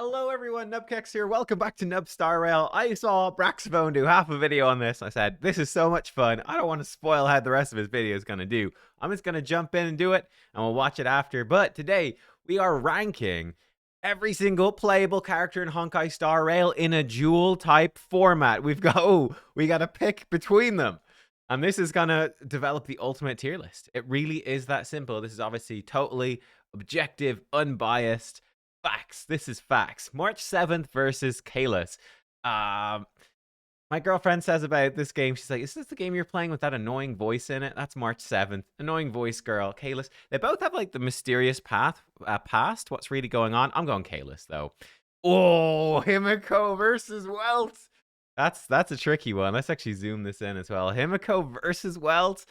Hello everyone, nubkeks here. Welcome back to Nub Star Rail. I saw Braxphone do half a video on this. I said, this is so much fun. I don't want to spoil how the rest of his video is going to do. I'm just going to jump in and do it, and we'll watch it after. But today, we are ranking every single playable character in Honkai Star Rail in a duel type format. We got to pick between them. And this is going to develop the ultimate tier list. It really is that simple. This is obviously totally objective, unbiased. Facts. This is facts. March 7th versus Kalis. My girlfriend says about this game, she's like, is this the game you're playing with that annoying voice in it? That's March 7th. Annoying voice girl. Kalis. They both have like the mysterious past. What's really going on? I'm going Kalis though. Oh, Himiko versus Welt. That's a tricky one. Let's actually zoom this in as well. Himiko versus Welt.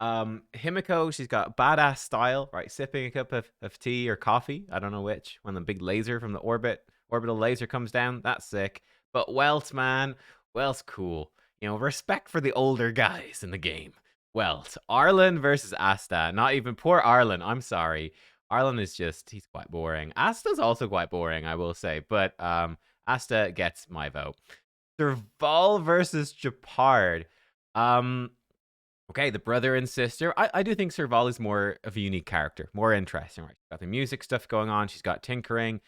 Himiko, she's got badass style, right? Sipping a cup of tea or coffee, I don't know which, when the big laser from the orbital laser comes down. That's sick. But Welt, man, Welt's cool. You know, respect for the older guys in the game. Welt. Arlen versus Asta. Not even poor Arlen, I'm sorry. Arlen is just, he's quite boring. Asta's also quite boring, I will say, but Asta gets my vote. Serval versus Japard. Okay, the brother and sister. I do think Serval is more of a unique character, more interesting, right? She's got the music stuff going on. She's got tinkering.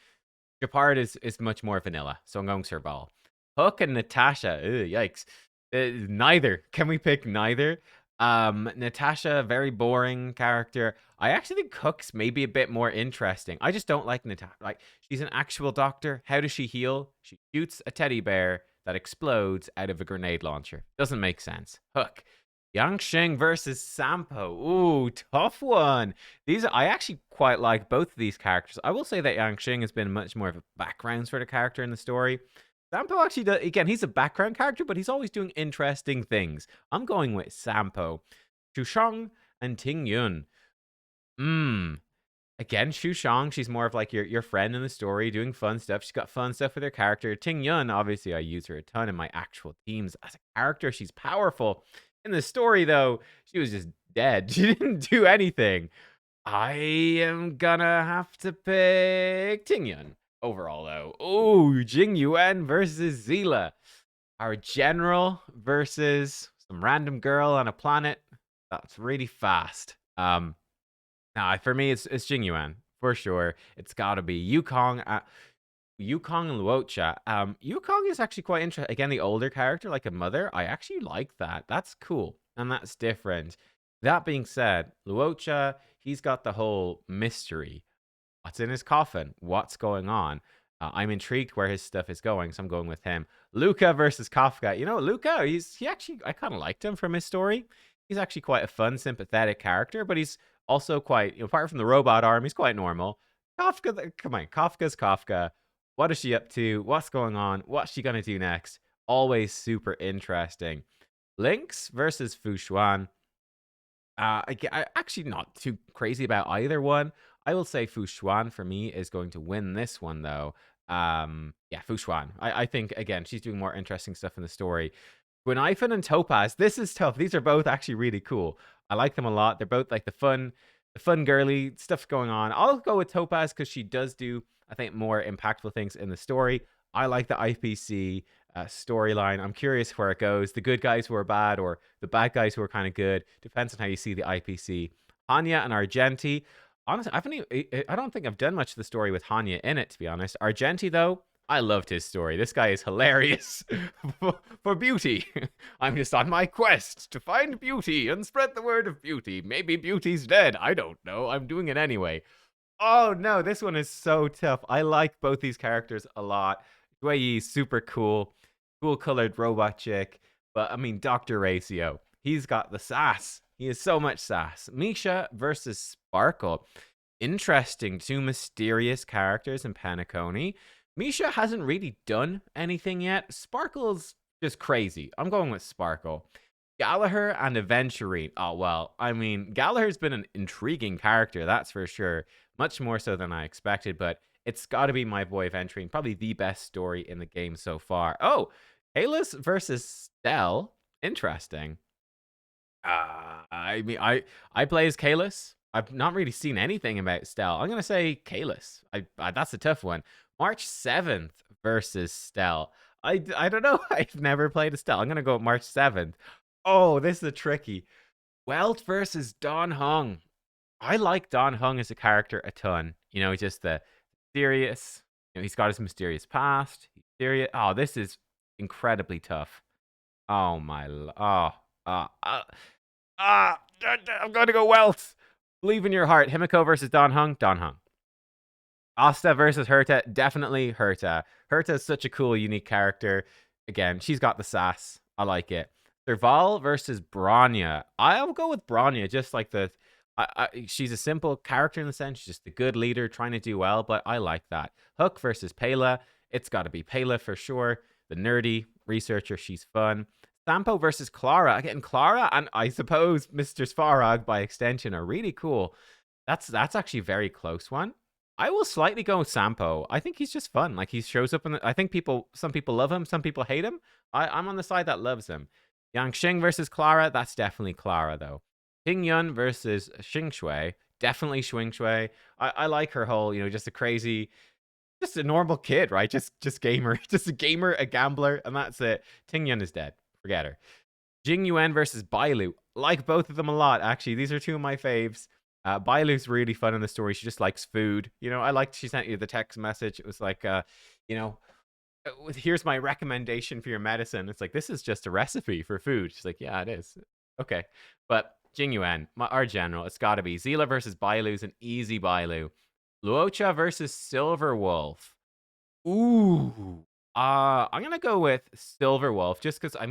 Japard is much more vanilla, so I'm going Serval. Hook and Natasha. Ew, yikes. Neither. Can we pick neither? Natasha, very boring character. I actually think Hook's maybe a bit more interesting. I just don't like Natasha. Like, she's an actual doctor. How does she heal? She shoots a teddy bear that explodes out of a grenade launcher. Doesn't make sense. Hook. Yangsheng versus Sampo. Ooh, tough one. I actually quite like both of these characters. I will say that Yangsheng has been much more of a background sort of character in the story. Sampo actually does, again, he's a background character, but he's always doing interesting things. I'm going with Sampo. Shushang and Ting Yun. Again, Shushang, she's more of like your friend in the story, doing fun stuff. She's got fun stuff with her character. Ting Yun, obviously, I use her a ton in my actual teams. As a character, she's powerful. In the story, though, she was just dead. She didn't do anything. I am gonna have to pick Ting Yun overall, though. Oh, Jing Yuan versus Zila. Our general versus some random girl on a planet. That's really fast. Nah, for me, it's Jing Yuan for sure. It's gotta be Yukong. Yukong and Luocha. Yukong is actually quite interesting. Again, the older character, like a mother. I actually like that. That's cool. And that's different. That being said, Luocha, he's got the whole mystery. What's in his coffin? What's going on? I'm intrigued where his stuff is going, so I'm going with him. Luca versus Kafka. You know, Luca, I kind of liked him from his story. He's actually quite a fun, sympathetic character, but he's also quite, apart from the robot arm, he's quite normal. Kafka, come on, Kafka's Kafka. What is she up to? What's going on? What's she going to do next? Always super interesting. Lynx versus Fushuan. I actually not too crazy about either one. I will say Fushuan for me is going to win this one, though. Yeah, Fushuan. I think, again, she's doing more interesting stuff in the story. Gwenifan and Topaz. This is tough. These are both actually really cool. I like them a lot. They're both like the fun girly stuff going on. I'll go with Topaz because she does do, I think, more impactful things in the story. I like the IPC storyline. I'm curious where it goes. The good guys who are bad or the bad guys who are kind of good. Depends on how you see the IPC. Hanya and Argenti. Honestly, I don't think I've done much of the story with Hanya in it, to be honest. Argenti, though, I loved his story. This guy is hilarious for beauty. I'm just on my quest to find beauty and spread the word of beauty. Maybe beauty's dead. I don't know. I'm doing it anyway. Oh, no, this one is so tough. I like both these characters a lot. Guiyi's super cool. Cool-colored robot chick. But, I mean, Dr. Ratio. He's got the sass. He has so much sass. Misha versus Sparkle. Interesting. Two mysterious characters in Penacony. Misha hasn't really done anything yet. Sparkle's just crazy. I'm going with Sparkle. Gallagher and Aventurine. Oh, well, I mean, Gallagher's been an intriguing character, that's for sure. Much more so than I expected, but it's got to be my boy Aventurine. Probably the best story in the game so far. Oh, Kalis versus Stell. Interesting. I mean, I play as Kalis. I've not really seen anything about Stell. I'm going to say Kalis. That's a tough one. March 7th versus Stell. I don't know. I've never played a Stell. I'm gonna go with March 7th. Oh, this is a tricky. Welt versus Don Hung. I like Don Hung as a character a ton. You know, just the serious. You know, he's got his mysterious past. He's serious. Oh, this is incredibly tough. Oh my. I'm going to go Welt. Believe in your heart. Himiko versus Don Hung. Don Hung. Asta versus Herta, definitely Herta. Herta is such a cool, unique character. Again, she's got the sass. I like it. Serval versus Bronya. I'll go with Bronya, just like she's a simple character in the sense. She's just a good leader trying to do well, but I like that. Hook versus Pela. It's got to be Pela for sure. The nerdy researcher, she's fun. Sampo versus Clara. Again, Clara and I suppose Mr. Svarog by extension are really cool. That's actually a very close one. I will slightly go with Sampo. I think he's just fun. Like he shows up I think some people love him, some people hate him. I'm on the side that loves him. Yang Xing versus Clara, that's definitely Clara though. Ting Yun versus Xing Shui, definitely Xing Shui. I like her whole, just a crazy, just a normal kid, right? Just gamer, just a gamer, a gambler, and that's it. Ting Yun is dead. Forget her. Jing Yuan versus Bailu. Like both of them a lot, actually. These are two of my faves. Bailu's really fun in the story. She just likes food. I liked she sent you the text message. It was like, here's my recommendation for your medicine. It's like, this is just a recipe for food. She's like, yeah, it is. Okay. But Jing Yuan, our general, it's got to be. Zila versus Bailu's an easy Bailu. Luocha versus Silver Wolf. Ooh. I'm going to go with Silver Wolf just because, I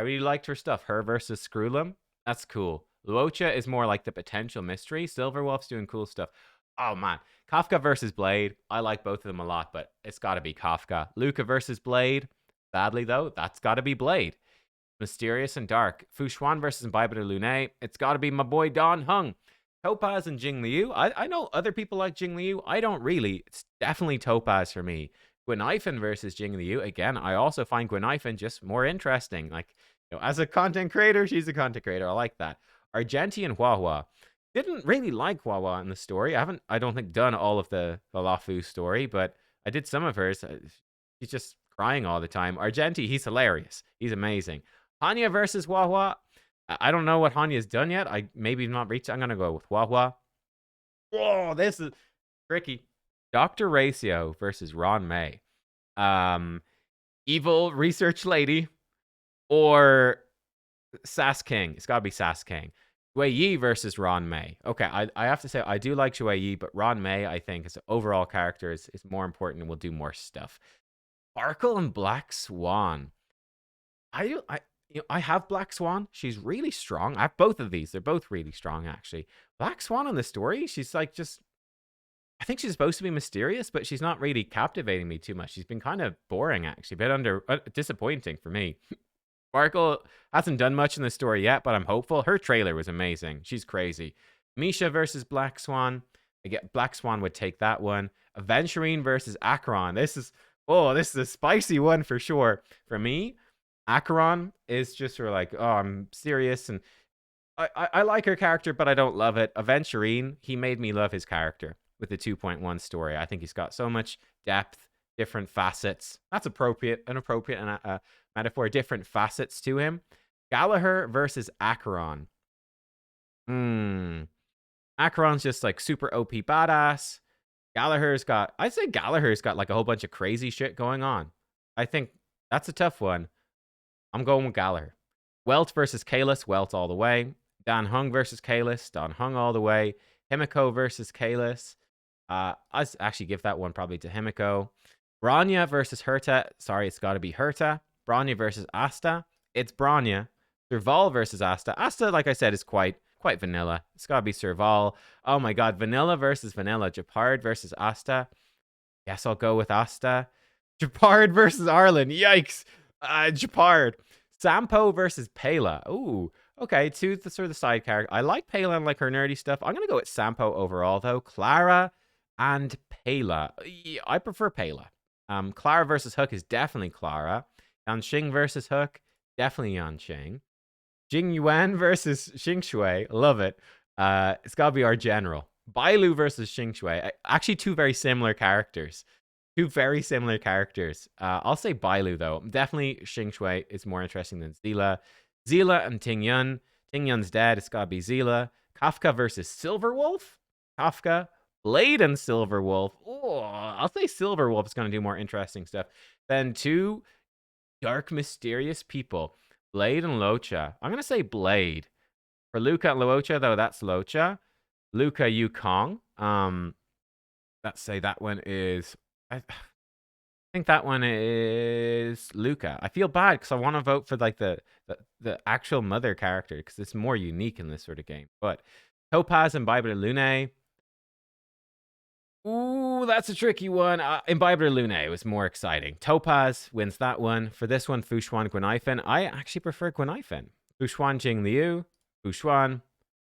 really liked her stuff. Her versus Screwlum. That's cool. Luocha is more like the potential mystery. Silverwolf's doing cool stuff. Oh, man. Kafka versus Blade. I like both of them a lot, but it's got to be Kafka. Luca versus Blade. Sadly, though, that's got to be Blade. Mysterious and Dark. Fushuan versus Imbibe de Lune. It's got to be my boy Don Hung. Topaz and Jing Liu. I know other people like Jing Liu. I don't really. It's definitely Topaz for me. Gwenifin versus Jing Liu. Again, I also find Gwenifin just more interesting. Like, as a content creator, she's a content creator. I like that. Argenti and Huahua. Didn't really like Huahua in the story. I don't think, done all of the Lafu story, but I did some of hers. He's just crying all the time. Argenti, he's hilarious. He's amazing. Hanya versus Huahua. I don't know what Hanya's done yet. I maybe not reached. I'm going to go with Huahua. Whoa, this is tricky. Dr. Ratio versus Ron May. Evil research lady or Sass King. It's got to be Sass King. Wei Yi versus Ron May. Okay, I have to say, I do like Wei Yi, but Ron May, I think, as an overall character, is more important and will do more stuff. Sparkle and Black Swan. I have Black Swan. She's really strong. I have both of these. They're both really strong, actually. Black Swan in the story, she's like just... I think she's supposed to be mysterious, but she's not really captivating me too much. She's been kind of boring, actually. A bit disappointing for me. Sparkle hasn't done much in the story yet, but I'm hopeful. Her trailer was amazing. She's crazy. Misha versus Black Swan. I get Black Swan would take that one. Aventurine versus Acheron. This is a spicy one for sure. For me, Acheron is just sort of like, oh, I'm serious, and I like her character, but I don't love it. Aventurine, he made me love his character with the 2.1 story. I think he's got so much depth, different facets. That's appropriate, an appropriate metaphor, different facets to him. Gallagher versus Acheron. Acheron's just like super OP badass. I'd say Gallagher's got like a whole bunch of crazy shit going on. I think that's a tough one. I'm going with Gallagher. Welt versus Kalis. Welt all the way. Dan Hung versus Kalis. Dan Hung all the way. Himiko versus Kalis. I'd actually give that one probably to Himiko. Bronya versus Herta. Sorry, it's got to be Herta. Bronya versus Asta. It's Bronya. Serval versus Asta. Asta, like I said, is quite vanilla. It's got to be Serval. Oh my god, vanilla versus vanilla. Japard versus Asta. Guess I'll go with Asta. Japard versus Arlen. Yikes. Japard. Sampo versus Pela. Ooh. Okay, two sort of the side character. I like Pela and like her nerdy stuff. I'm going to go with Sampo overall, though. Clara and Pela. I prefer Pela. Clara versus Hook is definitely Clara. Yanxing versus Hook, definitely Yanxing. Jing Yuan versus Xing Shui, love it. It's got to be our general. Bailu versus Xing Shui. Actually, two very similar characters. Two very similar characters. I'll say Bailu though. Definitely Xing Shui is more interesting than Zila. Zila and Ting Yun. Ting Yun's dead. It's gotta be Zila. Kafka versus Silverwolf. Kafka, Blade, and Silverwolf. Oh, I'll say Silverwolf is gonna do more interesting stuff than two dark, mysterious people. Blade and Locha. I'm gonna say Blade. For Luca and Luocha, though, that's Locha. Luca Yukong. Let's say that one is. I think that one is Luca. I feel bad because I want to vote for like the actual mother character because it's more unique in this sort of game. But Topaz and Imbiber Lune. Ooh, that's a tricky one. Imbiber Lune was more exciting. Topaz wins that one. For this one, Fushuan Guanifan. I actually prefer Guanifan. Fushuan Jingliu. Fushuan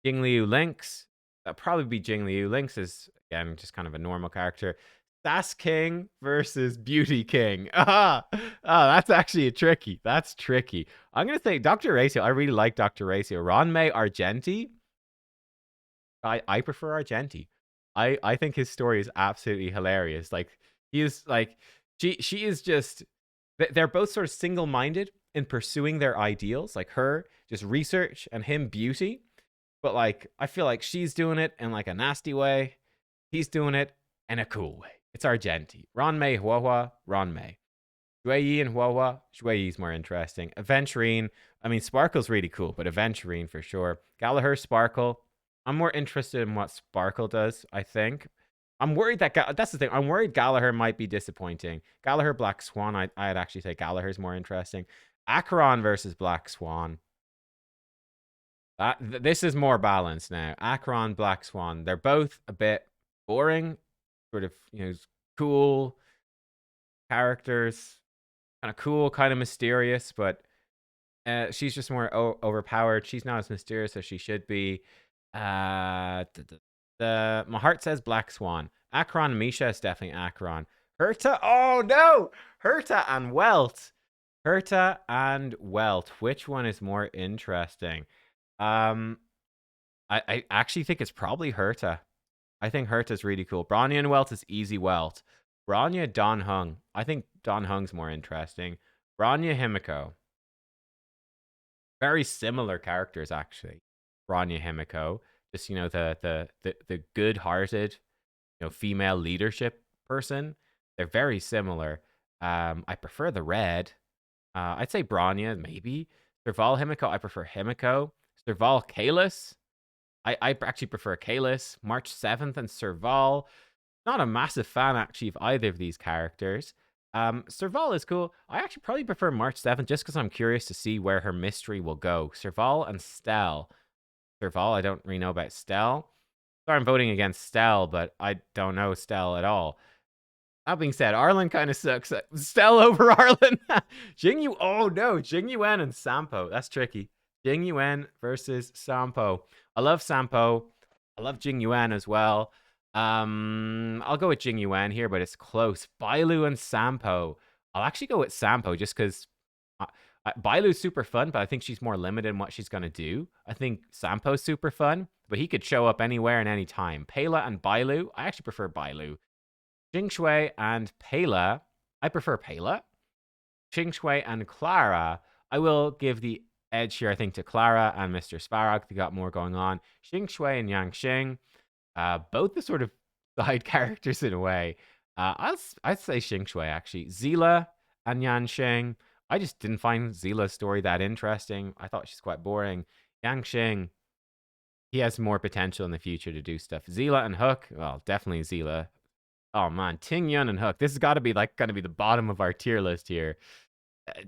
Jingliu Lynx. That'd probably be Jingliu. Lynx is, again, just kind of a normal character. Sass King versus Beauty King. That's actually tricky. That's tricky. I'm going to say Dr. Ratio. I really like Dr. Ratio. Ronmei Argenti. I prefer Argenti. I think his story is absolutely hilarious. Like, he is like, she is just, they're both sort of single-minded in pursuing their ideals. Like her, just research, and him, beauty. But like, I feel like she's doing it in like a nasty way. He's doing it in a cool way. It's Argenti. Ronmei Huahua, Ronmei. Shuiyi and Huahua, Shuiyi's more interesting. Aventurine, I mean, Sparkle's really cool, but Aventurine for sure. Gallagher, Sparkle. I'm more interested in what Sparkle does, I think. I'm worried that, that's the thing, I'm worried Gallagher might be disappointing. Gallagher, Black Swan, I'd actually say Gallagher's more interesting. Acheron versus Black Swan. This is more balanced now. Acheron, Black Swan, they're both a bit boring, sort of, cool characters, kind of cool, kind of mysterious, but she's just more overpowered. She's not as mysterious as she should be. My heart says Black Swan. Acheron, Misha is definitely Acheron. Herta, oh no! Herta and Welt. Herta and Welt. Which one is more interesting? I actually think it's probably Herta. I think Herta's really cool. Bronya and Welt is easy Welt. Bronya, Don Hung. I think Don Hung's more interesting. Bronya, Himiko. Very similar characters, actually. Bronya, Himiko. Just, the good-hearted, female leadership person. They're very similar. I prefer the red. I'd say Bronya, maybe. Serval, Himiko. I prefer Himiko. Serval, Kalis. I actually prefer Kalis. March 7th and Serval. Not a massive fan, actually, of either of these characters. Serval is cool. I actually probably prefer March 7th just because I'm curious to see where her mystery will go. Serval and Stell. Serval, I don't really know about Stell. Sorry, I'm voting against Stell, but I don't know Stell at all. That being said, Arlen kind of sucks. Stell over Arlen. Jingyuan. Oh no, Jingyuan and Sampo. That's tricky. Jingyuan versus Sampo. I love Sampo. I love Jingyuan as well. I'll go with Jingyuan here, but it's close. Bailu and Sampo. I'll actually go with Sampo just because Bailu's super fun, but I think she's more limited in what she's going to do. I think Sampo's super fun, but he could show up anywhere and anytime. Pela and Bailu. I actually prefer Bailu. Xing Shui and Pela. I prefer Pela. Xing Shui and Clara. I will give the edge here, I think, to Clara and Mr. Sparrow. They got more going on. Xing Shui and Yang Xing. Both the sort of side characters in a way. I'd say Xing Shui, actually. Zila and Yan Xing. I just didn't find Zila's story that interesting. I thought she's quite boring. Yang Xing, he has more potential in the future to do stuff. Zila and Hook, well, definitely Zila. Oh man, Ting Yun and Hook. This has got to be gonna be the bottom of our tier list here.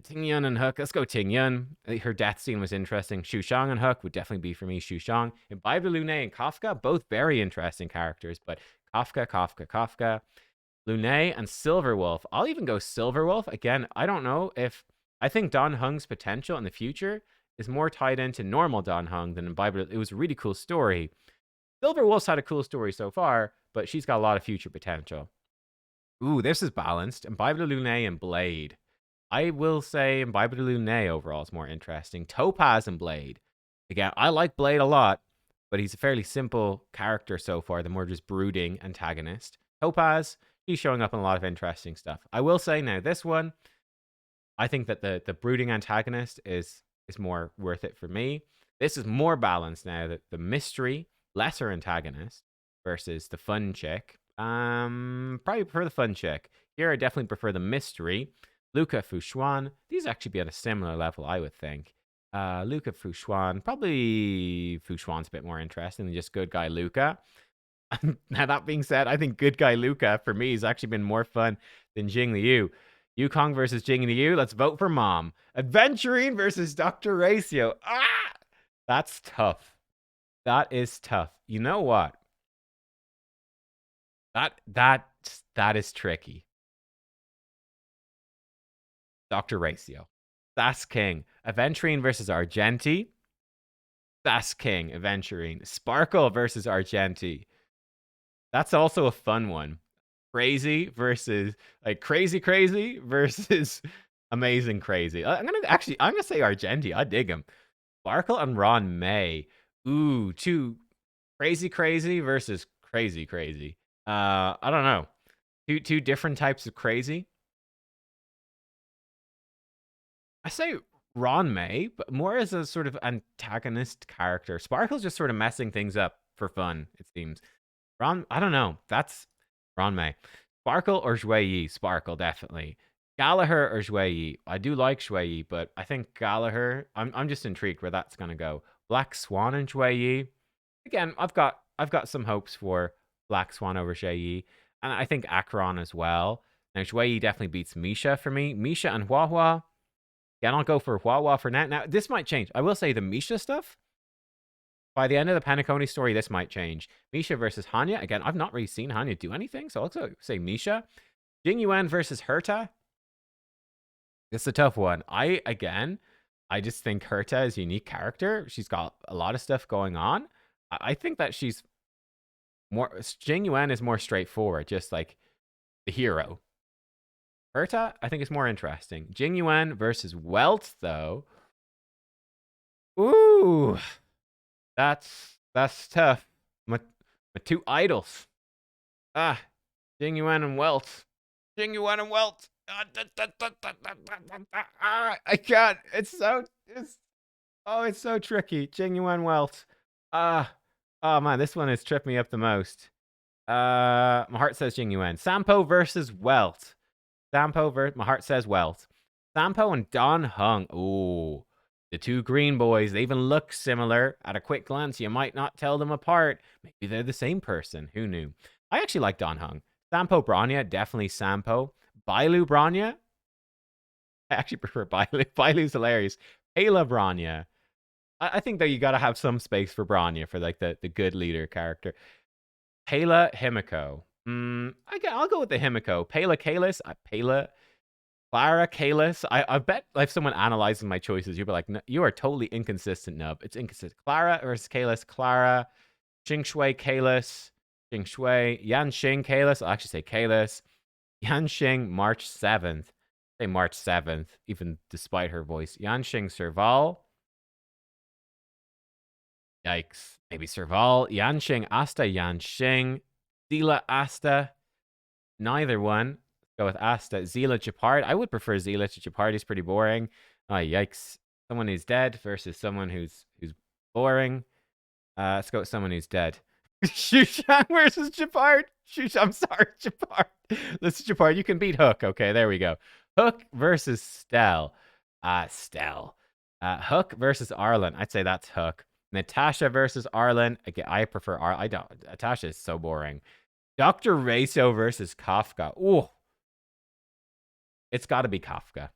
Ting Yun and Hook. Let's go Ting Yun. Her death scene was interesting. Shu Shang and Hook would definitely be for me. Shu Shang. Imbibe Lune and Kafka, both very interesting characters, but Kafka. Lune and Silverwolf. I'll even go Silverwolf. Again, I don't know if... I think Don Hung's potential in the future is more tied into normal Don Hung than Imbibe. It was a really cool story. Silverwolf's had a cool story so far, but she's got a lot of future potential. Ooh, this is balanced. Imbibe Lune and Blade. I will say Imbibe Lune overall is more interesting. Topaz and Blade. Again, I like Blade a lot, but he's a fairly simple character so far, the more just brooding antagonist. Topaz, She's showing up in a lot of interesting stuff. I will say now, this one, I think that the brooding antagonist is more worth it for me. This is more balanced now. That the mystery lesser antagonist versus the fun chick. Probably prefer the fun chick. Here, I definitely prefer the mystery. Luca Fushuan. These actually be at a similar level, I would think. Luca Fushuan. Probably Fushuan's a bit more interesting than just good guy Luca. Now, that being said, I think good guy Luca, for me, has actually been more fun than Jing Liu. Yukong versus Jing Liu. Let's vote for mom. Adventurine versus Dr. Ratio. Ah! That's tough. That is tough. You know what? That is tricky. Dr. Ratio. That's king. Aventurine versus Argenti. That's king. Aventurine. Sparkle versus Argenti. That's also a fun one. Crazy versus crazy versus amazing crazy. I'm gonna say Argenti. I dig him. Sparkle and Ron May. Ooh, two crazy versus crazy. I don't know. Two different types of crazy. I say Ron May, but more as a sort of antagonist character. Sparkle's just sort of messing things up for fun, it seems. I don't know. That's Ron May. Sparkle or Shui Yi? Sparkle, definitely. Gallagher or Shui Yi? I do like Shui Yi, but I think Gallagher, I'm just intrigued where that's gonna go. Black Swan and Shui Yi. Again, I've got some hopes for Black Swan over Shui Yi. And I think Akron as well. Now Shui Yi definitely beats Misha for me. Misha and Hua Hua. Yeah, I'll go for Hua Hua for now. Now, this might change. I will say the Misha stuff, by the end of the Penacony story, this might change. Misha versus Hanya. Again, I've not really seen Hanya do anything, so I'll also say Misha. Jing Yuan versus Herta. It's a tough one. I just think Herta is a unique character. She's got a lot of stuff going on. I think that she's more... Jing Yuan is more straightforward, just like the hero. Herta, I think, is more interesting. Jing Yuan versus Welt, though. Ooh, that's tough. My two idols. Jing Yuan and Welt. Jing Yuan and Welt. I can't. It's so tricky. Jing Yuan Welt. Oh man, this one has tripped me up the most. My heart says Jing Yuan. Sampo versus Welt. My heart says Welt. Sampo and Don Hung. Ooh, the two green boys. They even look similar. At a quick glance, you might not tell them apart. Maybe they're the same person. Who knew? I actually like Don Hung. Sampo Branya, definitely Sampo. Bailu Branya. I actually prefer Bailu. Bailu's hilarious. Ayla Branya. I think that you gotta have some space for Branya for like the good leader character. Pela Himiko. I'll go with the Himiko. Pela Kalis. Clara Kalis. I bet if someone analyzes my choices, you'll be like, no, you are totally inconsistent, Nub. It's inconsistent. Clara versus Kalis. Clara. Xingshui Kalis. Xingshui. Yanxing Kalis. I'll actually say Kalis. Yanxing March 7th. Say March 7th, even despite her voice. Yanxing Serval. Yikes. Maybe Serval. Yanxing Asta. Yanxing. Zila Asta. Neither one. Go with Asta. Zila Japard. I would prefer Zila to Japard. He's pretty boring. Oh, yikes. Someone who's dead versus someone who's boring. Let's go with someone who's dead. Shushan versus Japard. I'm sorry, Japard. Listen, Japard, you can beat Hook. Okay, there we go. Hook versus Stell. Stell. Hook versus Arlen. I'd say that's Hook. Natasha versus Arlen. Again, I prefer Arlen. I don't. Natasha is so boring. Dr. Raso versus Kafka. Ooh. It's got to be Kafka.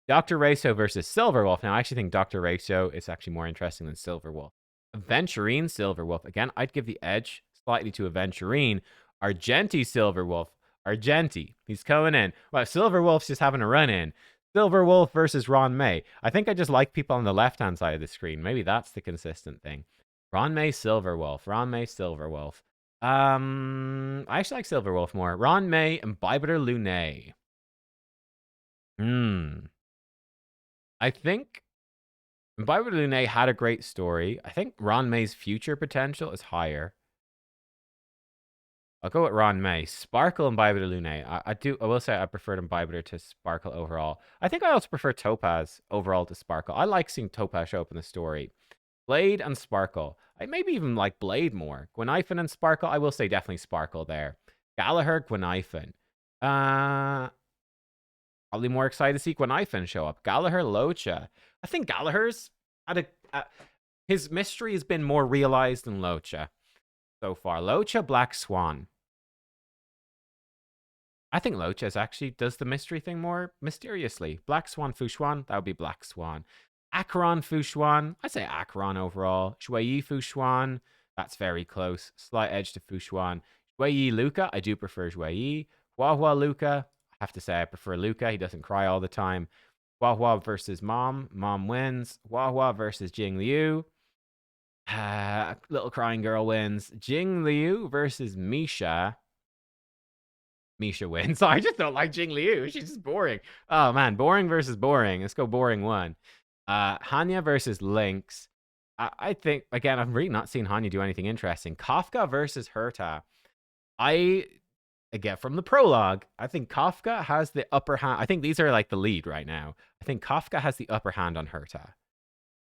Dr. Raso versus Silverwolf. Now, I actually think Dr. Raso is actually more interesting than Silverwolf. Aventurine Silverwolf. Again, I'd give the edge slightly to Aventurine. Argenti Silverwolf. Argenti. He's coming in. Well, Silverwolf's just having a run in. Silverwolf versus Ron May. I think I just like people on the left-hand side of the screen. Maybe that's the consistent thing. Ron May Silverwolf. Ron May Silverwolf. I actually like Silverwolf more. Ron May and Bibiter Lune. I think Bibiter Lune had a great story. I think Ron May's future potential is higher. I'll go with Ron May. Sparkle and Bybiter Lune. I will say I preferred Bybiter to Sparkle overall. I think I also prefer Topaz overall to Sparkle. I like seeing Topaz show up in the story. Blade and Sparkle. I maybe even like Blade more. Gweniphan and Sparkle. I will say definitely Sparkle there. Gallagher, Gweniphan. Probably more excited to see Gweniphan show up. Gallagher, Locha. I think Gallagher's had his mystery has been more realized than Locha so far. Locha, Black Swan. I think Locha's actually does the mystery thing more mysteriously. Black Swan, Fushuan, that would be Black Swan. Acheron, Fushuan, I'd say Acheron overall. Shuai, Fushuan, that's very close. Slight edge to Fushuan. Shuai, Luca, I do prefer Shuai. Hua Luca, I have to say I prefer Luca. He doesn't cry all the time. Hua versus Mom. Mom wins. Hua versus Jing Liu. Little crying girl wins. Jing Liu versus Misha. Misha wins. I just don't like Jing Liu. She's just boring. Oh man, boring versus boring. Let's go boring one. Hanya versus Lynx. I think again, I've really not seen Hanya do anything interesting. Kafka versus Herta. I get from the prologue. I think Kafka has the upper hand. I think these are like the lead right now. I think Kafka has the upper hand on Herta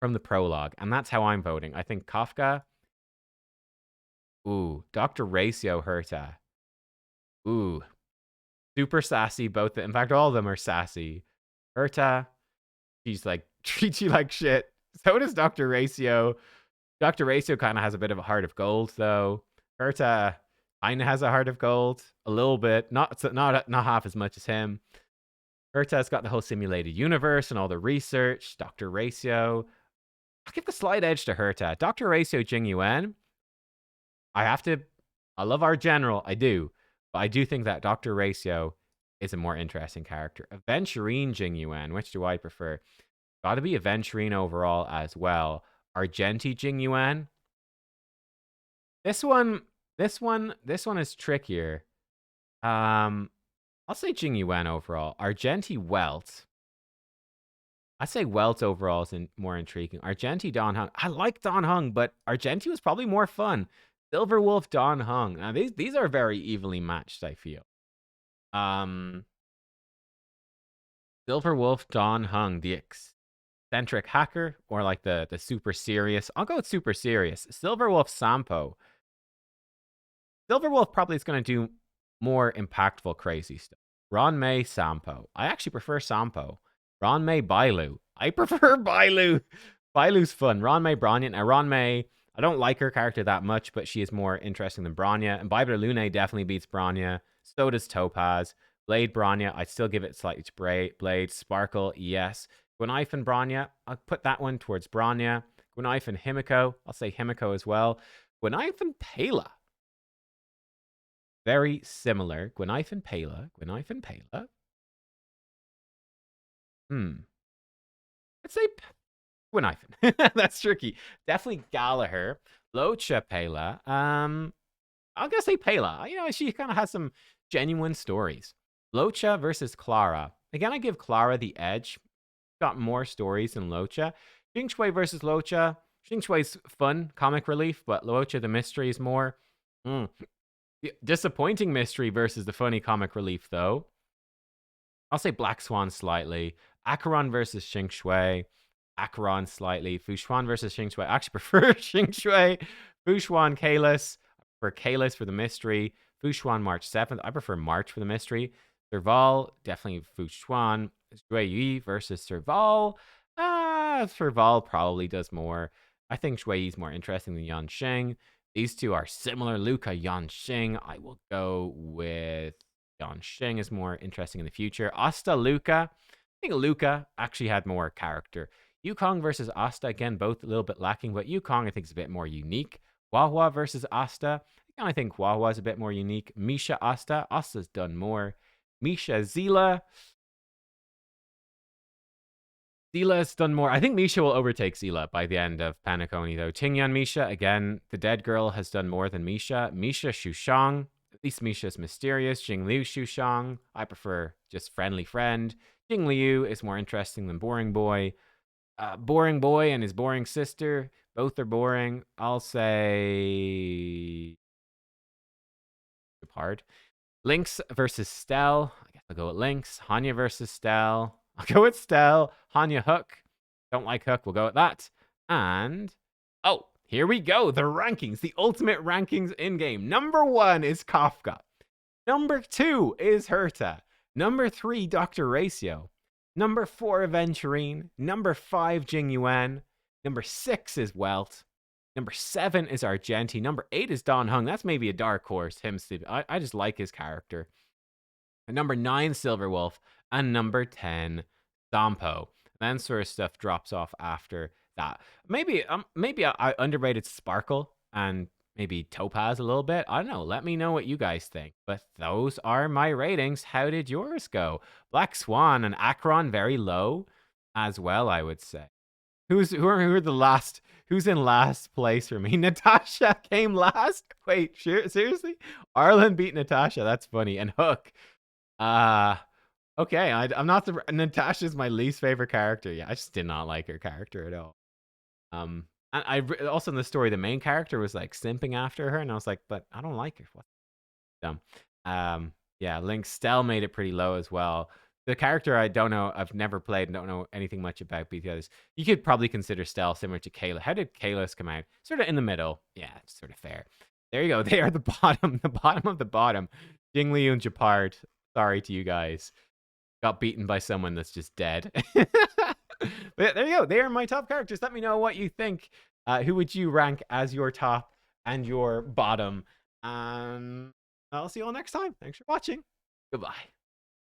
from the prologue, and that's how I'm voting. I think Kafka. Ooh, Dr. Ratio Herta. Ooh, super sassy. Both, in fact, all of them are sassy. Herta, she's like treats you like shit. So does Dr. Ratio. Dr. Ratio kind of has a bit of a heart of gold, though. Herta kind of has a heart of gold, a little bit, not half as much as him. Herta's got the whole simulated universe and all the research. Dr. Ratio, I'll give the slight edge to Herta. Dr. Ratio, Jing Yuan. I love our general, I do, but I do think that Dr. Ratio is a more interesting character. Aventurine Jing Yuan, which do I prefer? Gotta be Aventurine overall as well. Argenti Jing Yuan. This one is trickier. I'll say Jing Yuan overall. Argenti Welt. I say Welt overall is more intriguing. Argenti Don Hung. I like Don Hung, but Argenti was probably more fun. Silver Wolf Don Hung. Now these are very evenly matched, I feel. Silver Wolf Don Hung, the eccentric hacker, or like the super serious. I'll go with super serious. Silver Wolf Sampo. Silver Wolf probably is going to do more impactful, crazy stuff. Ron May Sampo. I actually prefer Sampo. Ron May Bailu. I prefer Bailu. Bailu's fun. Ron May Bronya. Now Ron May, I don't like her character that much, but she is more interesting than Bronya. And Bybiter Lune definitely beats Bronya. So does Topaz. Blade Bronya, I'd still give it slightly to Blade. Sparkle, yes. Gweniphan Bronya, I'll put that one towards Bronya. Gweniphan Himiko, I'll say Himiko as well. Gweniphan Pela. Very similar. Gweniphan Pela. I'd say Gweniphan. That's tricky. Definitely Gallagher. Locha Pela. I'm gonna say Pela. You know, she kind of has some genuine stories. Locha versus Clara. Again, I give Clara the edge. Got more stories than Locha. Xingshui versus Locha. Xingshui's fun, comic relief, but Locha, the mystery is more. Disappointing mystery versus the funny comic relief, though. I'll say Black Swan slightly. Acheron versus Xingshui. Acheron slightly. Fushuan versus Xingshui. I actually prefer Xingshui. Fushuan Kalis. I prefer Kalis for the mystery. Fushuan March 7th. I prefer March for the mystery. Serval, definitely Fushuan. Shui versus Serval. Serval probably does more. I think Shui is more interesting than Yanxing. These two are similar. Luca, Yanxing. I will go with Yanxing is more interesting in the future. Asta, Luca. I think Luca actually had more character. Yukong versus Asta, again, both a little bit lacking, but Yukong I think is a bit more unique. Huahua versus Asta. Again, I think Huahua is a bit more unique. Misha, Asta. Asta's done more. Misha, Zila. Zila's done more. I think Misha will overtake Zila by the end of Penacony, though. Tingyan Misha, again, the dead girl has done more than Misha. Misha Shushang. At least Misha's mysterious. Jingliu Shushang. I prefer just friendly friend. Jingliu is more interesting than Boring Boy. Boring Boy and his boring sister. Both are boring. I'll say hard. Lynx versus Stell. I guess I'll go with Lynx. Hanya versus Stell. I'll go with Stell. Hanya Hook. Don't like Hook. We'll go with that. And, oh, here we go. The rankings. The ultimate rankings in-game. Number 1 is Kafka. Number 2 is Herta. Number 3, Dr. Ratio. Number 4, Aventurine. Number 5, Jing Yuan. Number 6 is Welt. Number 7 is Argenti. Number 8 is Don Hung. That's maybe a dark horse, him, Steve. I just like his character. And number 9, Silverwolf. And number 10, Sampo. Then sort of stuff drops off after that. Maybe I underrated Sparkle and maybe Topaz a little bit. I don't know. Let me know what you guys think. But those are my ratings. How did yours go? Black Swan and Akron very low as well, I would say. Who are the last? Who's in last place for me? Natasha came last. Wait, seriously? Arlen beat Natasha. That's funny. And Hook. Okay. I'm not Natasha's my least favorite character. Yeah, I just did not like her character at all. And I also in the story, the main character was like simping after her, and I was like, but I don't like her. What? Dumb. Yeah, Link Stell made it pretty low as well. The character I don't know, I've never played and don't know anything much about because you could probably consider Stell similar to Kayla. How did Kalis come out? Sort of in the middle. Yeah, it's sort of fair. There you go. They are the bottom of the bottom. Jing Liu and Japard. Sorry to you guys. Got beaten by someone that's just dead. But there you go. They are my top characters. Let me know what you think. Who would you rank as your top and your bottom? I'll see you all next time. Thanks for watching. Goodbye.